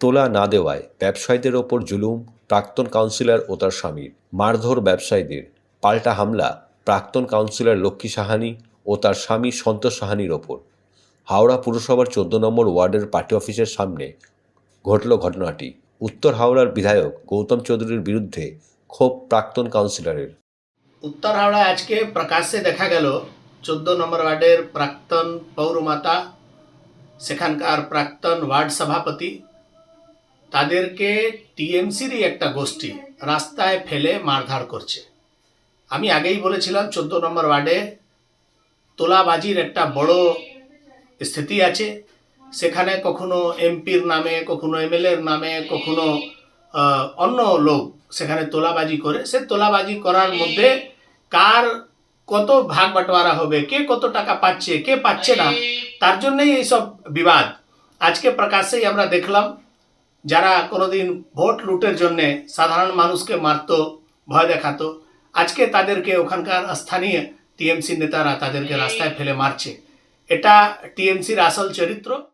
তোলা না দেওয়ায় ব্যবসায়ীদের ওপর জুলুম, প্রাক্তন কাউন্সিলর ও তার স্বামীর মারধর ব্যবসায়ীদের, পাল্টা হামলা প্রাক্তন কাউন্সিলর লক্ষ্মী সাহানি ও তার স্বামী সন্তোষ সাহানির ওপর। হাওড়া পুরসভার 14 নম্বর ওয়ার্ডের পার্টি অফিসের সামনে ঘটল ঘটনাটি। উত্তর হাওড়ার বিধায়ক গৌতম চৌধুরীর বিরুদ্ধে ক্ষোভ প্রাক্তন কাউন্সিলরের। উত্তর হাওড়ায় আজকে প্রকাশ্যে দেখা গেল 14 নম্বর ওয়ার্ডের প্রাক্তন পৌরমাতা, সেখানকার প্রাক্তন ওয়ার্ড সভাপতি, তাদেরকে টিএমসিরই একটা গোষ্ঠী রাস্তায় ফেলে মারধর করছে। আমি আগেই বলেছিলাম 14 নম্বর ওয়ার্ডে তোলাবাজির একটা বড় স্থিতি আছে। সেখানে কখনো এমপির নামে, কখনো এমএলএর নামে, কখনো অন্য লোক সেখানে তোলাবাজি করে। সে তোলাবাজি করার মধ্যে কার কত ভাগ বাটোয়ারা হবে, কে কত টাকা পাচ্ছে, কে পাচ্ছে না, তার জন্যই এইসব বিবাদ। আজকে প্রকাশ্যেই আমরা দেখলাম যারা কোনোদিন ভোট লুটের জন্যে সাধারণ মানুষকে মারতো, ভয় দেখাতো, আজকে তাদেরকে ওখানকার স্থানীয় টিএমসি নেতারা তাদেরকে রাস্তায় ফেলে মারছে। এটা টিএমসির আসল চরিত্র।